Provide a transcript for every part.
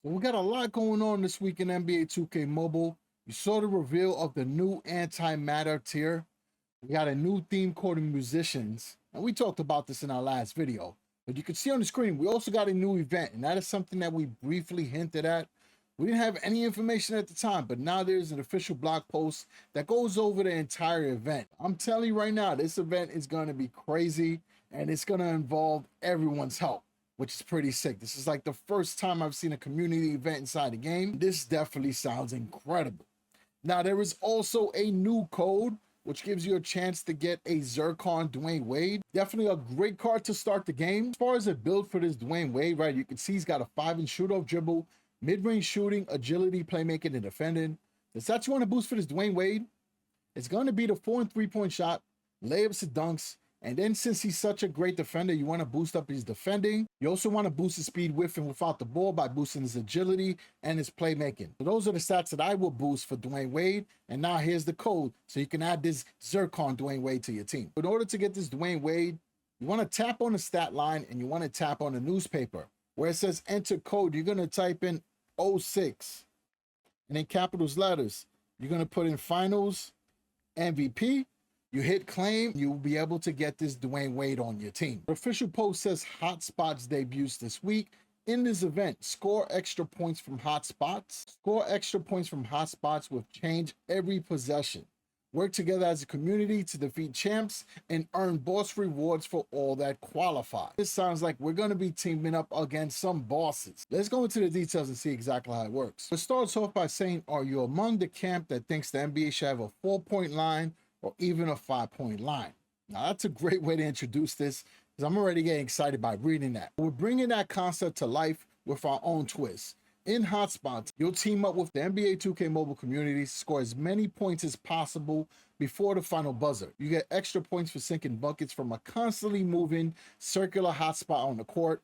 So we got a lot going on this week in NBA 2K Mobile. You saw the reveal of the new Antimatter tier. We got a new theme called Musicians, and we talked about this in our last video. But you can see on the screen, we also got a new event, and that is something that we briefly hinted at. We didn't have any information at the time, but now there's an official blog post that goes over the entire event. I'm telling you right now, this event is going to be crazy, and it's going to involve everyone's help, which is pretty sick. This is like the first time I've seen a community event inside a game. This definitely sounds incredible. Now, there is also a new code, which gives you a chance to get a Zircon Dwayne Wade. Definitely a great card to start the game. As far as a build for this Dwayne Wade, right, you can see he's got a 5-inch shoot-off dribble, mid-range shooting, agility, playmaking, and defending. The stats you want to boost for this Dwayne Wade, it's going to be the 4 and 3-point shot, layups and dunks, and then since he's such a great defender, you want to boost up his defending. You also want to boost his speed with and without the ball by boosting his agility and his playmaking. So those are the stats that I will boost for Dwayne Wade. And now here's the code so you can add this Zircon Dwayne Wade to your team. In order to get this Dwayne Wade, you want to tap on the stat line and you want to tap on the newspaper. Where it says enter code, you're going to type in 06 and in capitals letters. You're going to put in finals MVP. You hit claim, you'll be able to get this Dwayne Wade on your team. The official post says Hotspots debuts this week. In this event, score extra points from Hotspots. Score extra points from Hotspots will change every possession. Work together as a community to defeat champs and earn boss rewards for all that qualify. This sounds like we're going to be teaming up against some bosses. Let's go into the details and see exactly how it works. It starts off by saying, are you among the camp that thinks the NBA should have a 4-point line or even a 5-point line? Now, that's a great way to introduce this because I'm already getting excited by reading that. We're bringing that concept to life with our own twist. In Hotspots, you'll team up with the NBA 2K mobile community to score as many points as possible before the final buzzer. You get extra points for sinking buckets from a constantly moving circular hotspot on the court.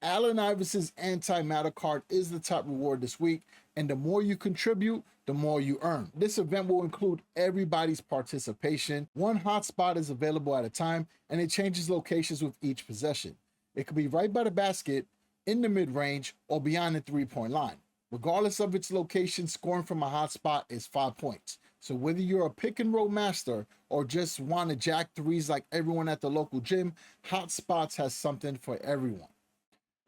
Allen Iverson's Antimatter card is the top reward this week, and the more you contribute, the more you earn. This event will include everybody's participation. One hotspot is available at a time, and it changes locations with each possession. It could be right by the basket, in the mid-range, or beyond the 3-point line. Regardless of its location, scoring from a hotspot is 5 points. So whether you're a pick and roll master or just want to jack threes like everyone at the local gym, Hotspots has something for everyone.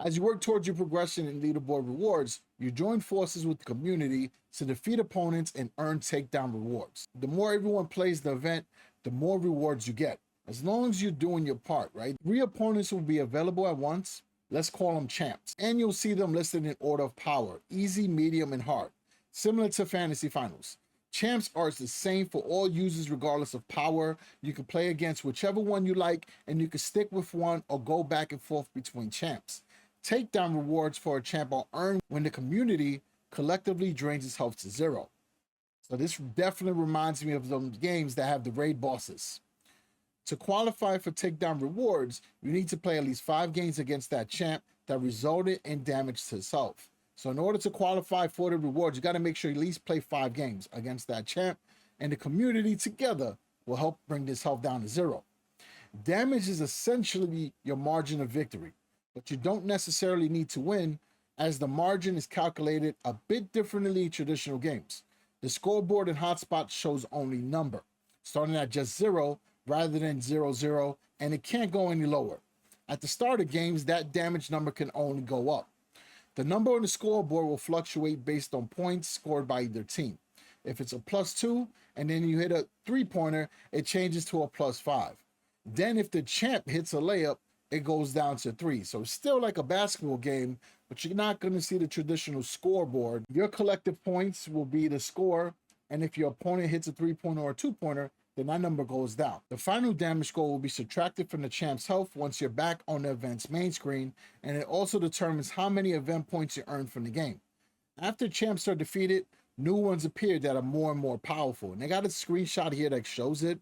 As you work towards your progression in leaderboard rewards, you join forces with the community to defeat opponents and earn takedown rewards. The more everyone plays the event, the more rewards you get, as long as you're doing your part, right? 3 opponents will be available at once. Let's call them champs. And you'll see them listed in order of power, easy, medium, and hard, similar to fantasy finals. Champs are the same for all users regardless of power. You can play against whichever one you like, and you can stick with one or go back and forth between champs. Takedown rewards for a champ are earned when the community collectively drains its health to 0. So this definitely reminds me of those games that have the raid bosses. To qualify for takedown rewards, you need to play at least 5 games against that champ that resulted in damage to his health. So in order to qualify for the rewards, you got to make sure you at least play 5 games against that champ, and the community together will help bring this health down to 0. Damage is essentially your margin of victory, but you don't necessarily need to win, as the margin is calculated a bit differently in traditional games. The scoreboard in Hotspot shows only number, starting at just 0 rather than 0-0, and it can't go any lower. At the start of games, that damage number can only go up. The number on the scoreboard will fluctuate based on points scored by either team. If it's a +2 and then you hit a 3-pointer, it changes to a +5. Then if the champ hits a layup, it goes down to 3. So it's still like a basketball game, but you're not going to see the traditional scoreboard. Your collective points will be the score, and if your opponent hits a 3-pointer or a 2-pointer, then that number goes down. The final damage score will be subtracted from the champ's health once you're back on the event's main screen, and it also determines how many event points you earn from the game. After champs are defeated, new ones appear that are more and more powerful, and I got a screenshot here that shows it.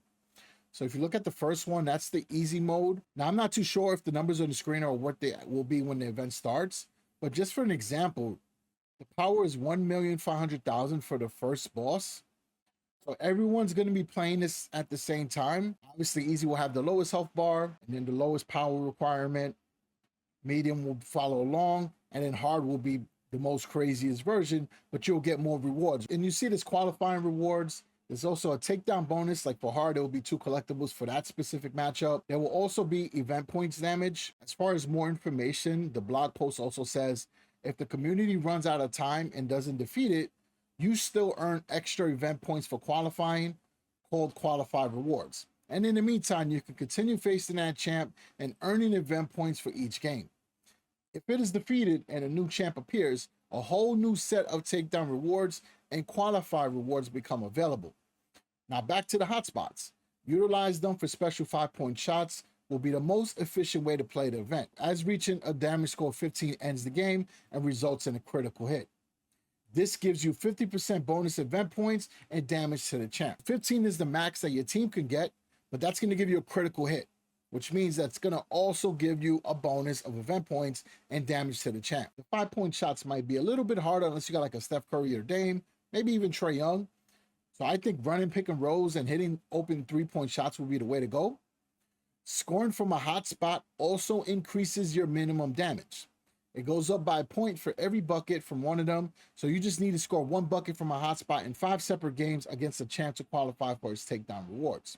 So if you look at the first one, that's the easy mode. Now, I'm not too sure if the numbers on the screen are what they will be when the event starts, but just for an example, the power is 1,500,000 for the first boss. So everyone's going to be playing this at the same time. Obviously, easy will have the lowest health bar, and then the lowest power requirement. Medium will follow along, and then hard will be the most craziest version, but you'll get more rewards. And you see this qualifying rewards. There's also a takedown bonus, like for hard, there will be 2 collectibles for that specific matchup. There will also be event points damage. As far as more information, the blog post also says if the community runs out of time and doesn't defeat it, you still earn extra event points for qualifying, called qualified rewards. And in the meantime, you can continue facing that champ and earning event points for each game. If it is defeated and a new champ appears, a whole new set of takedown rewards and qualified rewards become available. Now back to the hotspots. Utilize them for special 5-point shots will be the most efficient way to play the event, as reaching a damage score of 15 ends the game and results in a critical hit. This gives you 50% bonus event points and damage to the champ. 15 is the max that your team can get, but that's going to give you a critical hit, which means that's going to also give you a bonus of event points and damage to the champ. The 5-point shots might be a little bit harder unless you got like a Steph Curry or Dame, maybe even Trae Young. So I think running pick and rolls and hitting open 3-point shots will be the way to go. Scoring from a hotspot also increases your minimum damage. It goes up by a point for every bucket from one of them. So you just need to score 1 bucket from a hotspot in 5 separate games against a champ to qualify for its takedown rewards.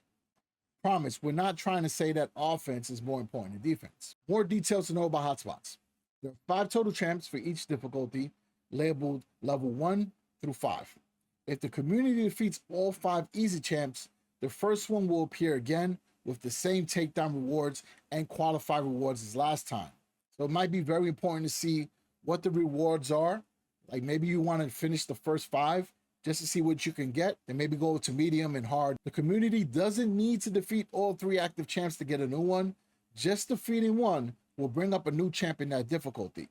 Promise, we're not trying to say that offense is more important than defense. More details to know about hotspots. There are 5 total champs for each difficulty, labeled level 1 through 5. If the community defeats all 5 easy champs, the first one will appear again with the same takedown rewards and qualified rewards as last time. So it might be very important to see what the rewards are. Like maybe you want to finish the first 5 just to see what you can get, and maybe go to medium and hard. The community doesn't need to defeat all 3 active champs to get a new one. Just defeating one will bring up a new champ in that difficulty.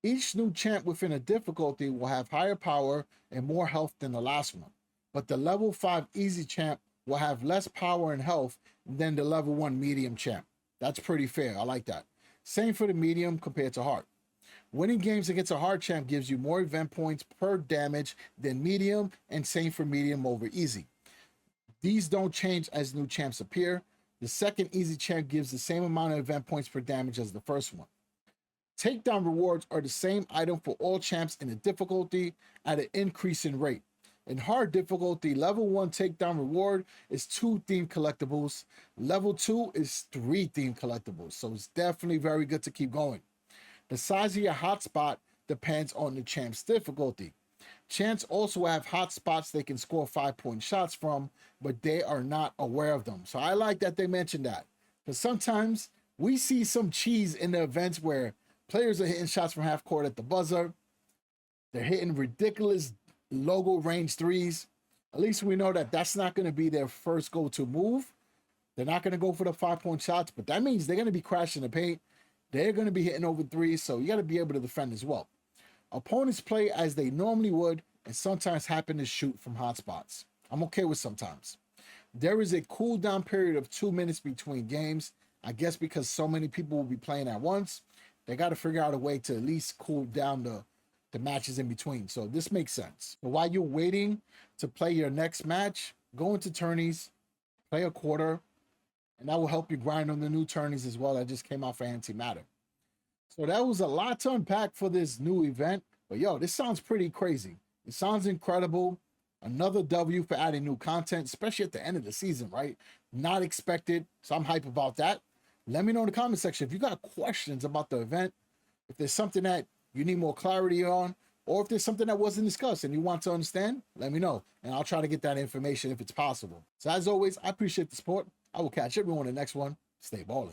Each new champ within a difficulty will have higher power and more health than the last one, but the level 5 easy champ will have less power and health than the level 1 medium champ. That's pretty fair. I like that. Same for the medium compared to hard. Winning games against a hard champ gives you more event points per damage than medium, and same for medium over easy. These don't change as new champs appear. The second easy champ gives the same amount of event points per damage as the first one. Takedown rewards are the same item for all champs in a difficulty at an increasing rate. In hard difficulty, level 1 takedown reward is 2 themed collectibles. Level 2 is 3 themed collectibles. So it's definitely very good to keep going. The size of your hotspot depends on the champ's difficulty. Champs also have hotspots they can score 5-point shots from, but they are not aware of them. So I like that they mentioned that. Because sometimes we see some cheese in the events where players are hitting shots from half court at the buzzer. They're hitting ridiculous logo range 3s. At least we know that that's not going to be their first go-to move. They're not going to go for the 5-point shots, but that means they're going to be crashing the paint. They're going to be hitting over 3s, so you got to be able to defend as well. Opponents play as they normally would, and sometimes happen to shoot from hotspots. I'm okay with sometimes. There is a cooldown period of 2 minutes between games. I guess because so many people will be playing at once, they got to figure out a way to at least cool down the matches in between. So this makes sense. So while you're waiting to play your next match, go into tourneys, play a quarter, and that will help you grind on the new tourneys as well that just came out for Antimatter. So that was a lot to unpack for this new event. But yo, this sounds pretty crazy. It sounds incredible. Another W for adding new content, especially at the end of the season, right? Not expected. So I'm hype about that. Let me know in the comment section if you got questions about the event, if there's something that you need more clarity on, or if there's something that wasn't discussed and you want to understand, let me know. And I'll try to get that information if it's possible. So as always, I appreciate the support. I will catch everyone in the next one. Stay ballin'.